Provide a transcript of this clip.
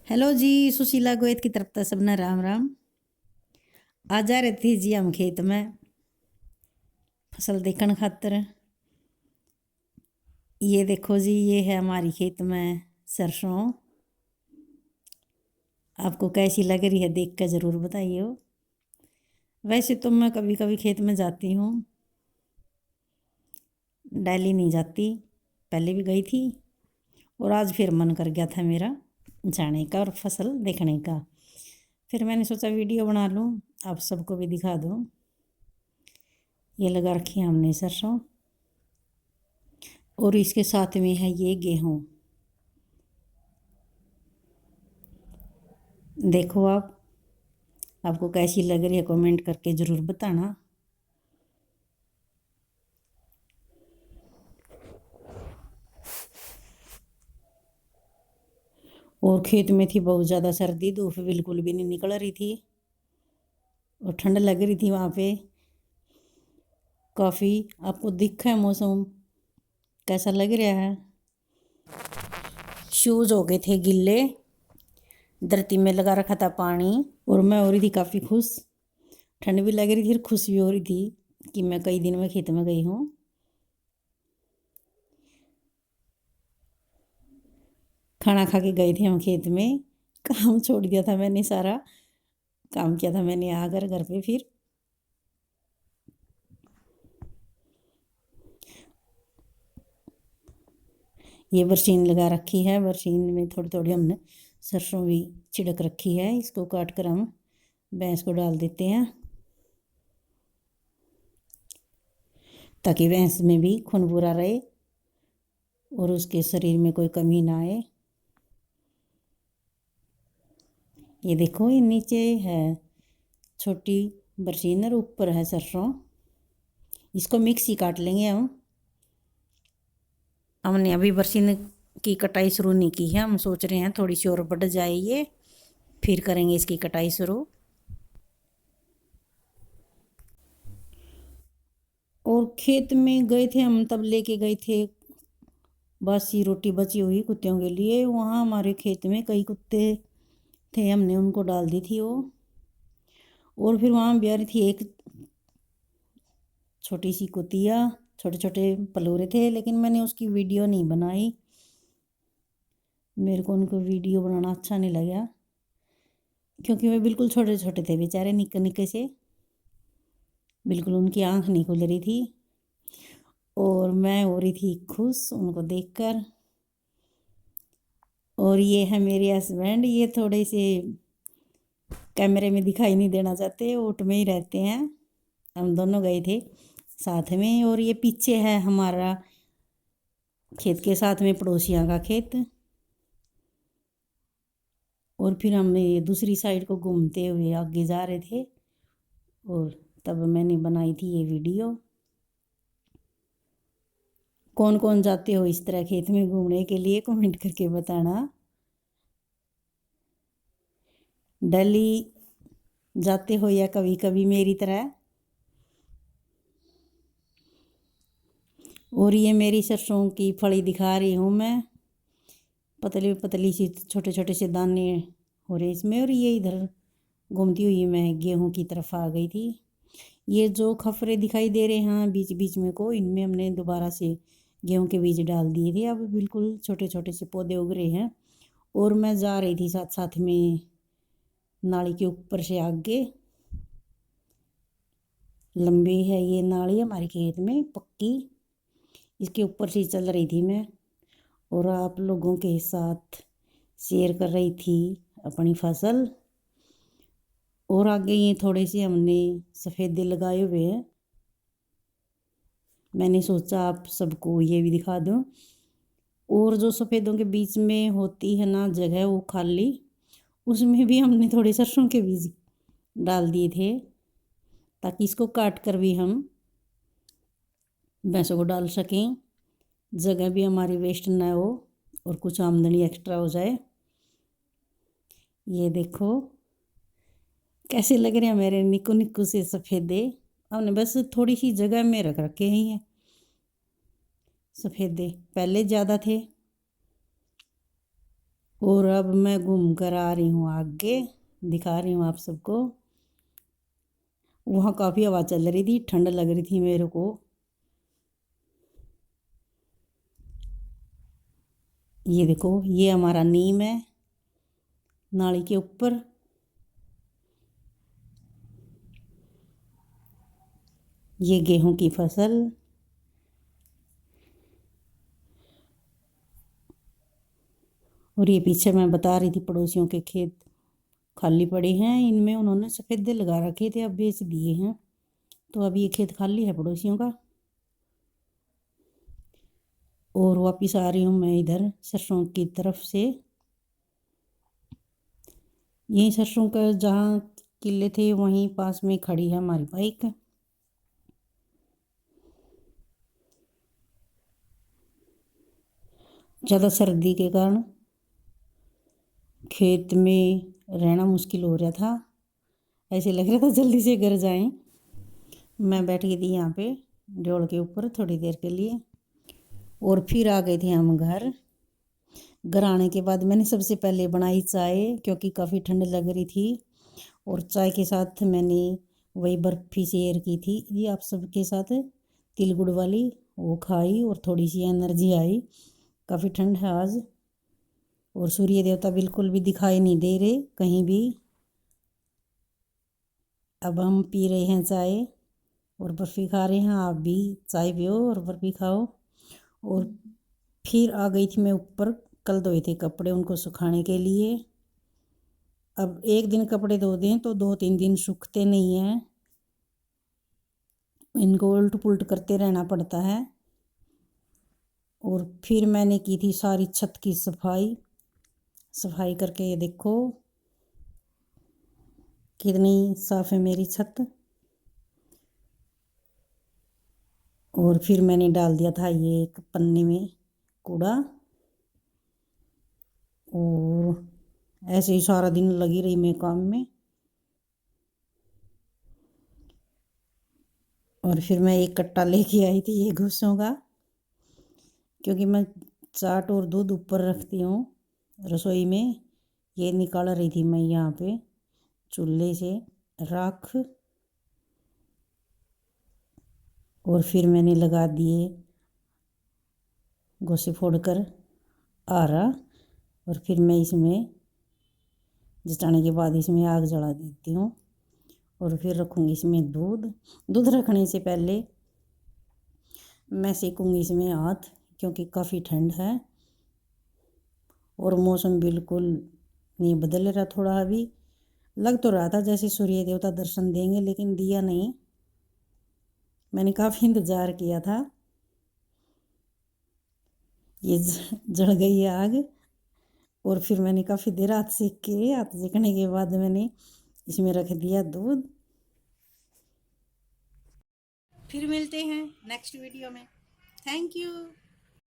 Hello जी, सुशीला गोयत की तरफ से सबने राम राम। आज जा रहे थे जी हम खेत में फसल देखने खातर। ये देखो जी, ये है हमारी खेत में सरसों। आपको कैसी लग रही है देख कर ज़रूर बताइए। वैसे तो मैं कभी कभी खेत में जाती हूँ, डेली नहीं जाती, पहले भी गई थी और आज फिर मन कर गया था मेरा जाने का और फसल देखने का। फिर मैंने सोचा वीडियो बना लूँ, आप सबको भी दिखा दूँ। ये लगा रखी है हमने सरसों और इसके साथ में है ये गेहूँ। देखो आपको कैसी लग रही है कमेंट करके ज़रूर बताना। और खेत में थी बहुत ज़्यादा सर्दी, धूप बिल्कुल भी नहीं निकल रही थी और ठंड लग रही थी वहाँ पे काफ़ी। आपको दिखा है मौसम कैसा लग रहा है। शूज़ हो गए थे गिल्ले, धरती में लगा रखा था पानी और मैं हो रही थी काफ़ी खुश। ठंड भी लग रही थी और खुश भी हो रही थी कि मैं कई दिन में खेत में गई हूँ। खाना खा के गए थे हम खेत में, काम छोड़ दिया था मैंने, सारा काम किया था मैंने आकर घर पे। फिर ये बरसीन लगा रखी है, बरसीन में थोड़ी थोड़ी हमने सरसों भी छिड़क रखी है। इसको काट कर हम भैंस को डाल देते हैं ताकि भैंस में भी खून पूरा रहे और उसके शरीर में कोई कमी ना आए। ये देखो, ये नीचे है छोटी बरसीन और ऊपर है सरसों। इसको मिक्स ही काट लेंगे हम। हमने अभी बरसीन की कटाई शुरू नहीं की है, हम सोच रहे हैं थोड़ी सी और बढ़ जाए ये, फिर करेंगे इसकी कटाई शुरू। और खेत में गए थे हम, तब लेके गए थे बासी रोटी बची हुई कुत्तों के लिए। वहाँ हमारे खेत में कई कुत्ते थे, हमने उनको डाल दी थी वो। और फिर वहाँ ब्यारी थी एक छोटी सी कुतिया, छोटे छोटे पलोरे थे, लेकिन मैंने उसकी वीडियो नहीं बनाई। मेरे को उनको वीडियो बनाना अच्छा नहीं लगा क्योंकि वे बिल्कुल छोटे छोटे थे बेचारे, निक्के निक्के से, बिल्कुल उनकी आँख नहीं खुल रही थी। और मैं हो रही थी खुश उनको देखकर। और ये है मेरे हस्बैंड, ये थोड़े से कैमरे में दिखाई नहीं देना चाहते, ओट में ही रहते हैं। हम दोनों गए थे साथ में। और ये पीछे है हमारा खेत के साथ में पड़ोसियों का खेत। और फिर हम ये दूसरी साइड को घूमते हुए आगे जा रहे थे और तब मैंने बनाई थी ये वीडियो। कौन कौन जाते हो इस तरह खेत में घूमने के लिए कमेंट करके बताना। डेली जाते हो या कभी कभी मेरी तरह। और ये मेरी सरसों की फली दिखा रही हूँ मैं, पतली पतली सी छोटे छोटे से दाने हो रहे इसमें। और ये इधर घूमती हुई मैं गेहूं की तरफ आ गई थी। ये जो खफरे दिखाई दे रहे हैं बीच बीच में को, इनमें हमने दोबारा से गेहूं के बीज डाल दिए थे। अब बिल्कुल छोटे छोटे से पौधे उग रहे हैं। और मैं जा रही थी साथ साथ में नाली के ऊपर से आगे। लंबी है ये नाली हमारे खेत में, पक्की, इसके ऊपर से चल रही थी मैं और आप लोगों के साथ शेयर कर रही थी अपनी फसल। और आगे ये थोड़े से हमने सफ़ेदे लगाए हुए हैं, मैंने सोचा आप सबको ये भी दिखा दूं। और जो सफ़ेदों के बीच में होती है ना जगह वो खाली, उसमें भी हमने थोड़े सरसों के बीज डाल दिए थे ताकि इसको काट कर भी हम भैंसों को डाल सकें, जगह भी हमारी वेस्ट ना हो और कुछ आमदनी एक्स्ट्रा हो जाए। ये देखो कैसे लग रहे हैं मेरे निक्कू निक्कू से सफ़ेदे। हमने बस थोड़ी सी जगह में रख रखे हैं सफ़ेदे, पहले ज़्यादा थे और अब मैं घूम कर आ रही हूँ आगे, दिखा रही हूँ आप सबको। वहाँ काफ़ी हवा चल रही थी, ठंड लग रही थी मेरे को। ये देखो, ये हमारा नीम है नाली के ऊपर। ये गेहूं की फसल। और ये पीछे मैं बता रही थी पड़ोसियों के खेत खाली पड़े हैं, इनमें उन्होंने सफ़ेदे लगा रखे थे, अब बेच दिए हैं, तो अब ये खेत खाली है पड़ोसियों का। और वापस आ रही हूँ मैं इधर सरसों की तरफ से। यहीं सरसों का जहाँ किले थे वहीं पास में खड़ी है हमारी बाइक। ज़्यादा सर्दी के कारण खेत में रहना मुश्किल हो रहा था, ऐसे लग रहा था जल्दी से घर जाएं। मैं बैठ गई थी यहाँ पे ड्योल के ऊपर थोड़ी देर के लिए, और फिर आ गए थे हम घर। घर आने के बाद मैंने सबसे पहले बनाई चाय, क्योंकि काफ़ी ठंड लग रही थी। और चाय के साथ मैंने वही बर्फ़ी शेयर की थी ये आप सबके साथ, तिल गुड़ वाली, वो खाई और थोड़ी सी एनर्जी आई। काफ़ी ठंड है आज, और सूर्य देवता बिल्कुल भी दिखाई नहीं दे रहे कहीं भी। अब हम पी रहे हैं चाय और बर्फ़ी खा रहे हैं। आप भी चाय पियो और बर्फ़ी खाओ। और फिर आ गई थी मैं ऊपर, कल धोए थे कपड़े उनको सुखाने के लिए। अब एक दिन कपड़े धो दें तो 2-3 दिन सूखते नहीं हैं, इनको उल्ट पुल्ट करते रहना पड़ता है। और फिर मैंने की थी सारी छत की सफाई करके, ये देखो कितनी साफ है मेरी छत। और फिर मैंने डाल दिया था ये एक पन्ने में कूड़ा, और ऐसे ही सारा दिन लगी रही मैं काम में। और फिर मैं एक कट्टा लेके आई थी ये घुसों का, क्योंकि मैं चाट और दूध ऊपर रखती हूँ रसोई में। ये निकाल रही थी मैं यहाँ पे चूल्हे से राख, और फिर मैंने लगा दिए गोसे फोड़कर आरा। और फिर मैं इसमें जचाने के बाद इसमें आग जला देती हूँ, और फिर रखूँगी इसमें दूध रखने से पहले मैं सेकूँगी इसमें हाथ, क्योंकि काफ़ी ठंड है और मौसम बिल्कुल नहीं बदल रहा थोड़ा। अभी लग तो रहा था जैसे सूर्य देवता दर्शन देंगे, लेकिन दिया नहीं। मैंने काफ़ी इंतज़ार किया था। ये जल गई है आग, और फिर मैंने काफ़ी देर हाथ सेकने के बाद मैंने इसमें रख दिया दूध। फिर मिलते हैं नेक्स्ट वीडियो में। Thank you.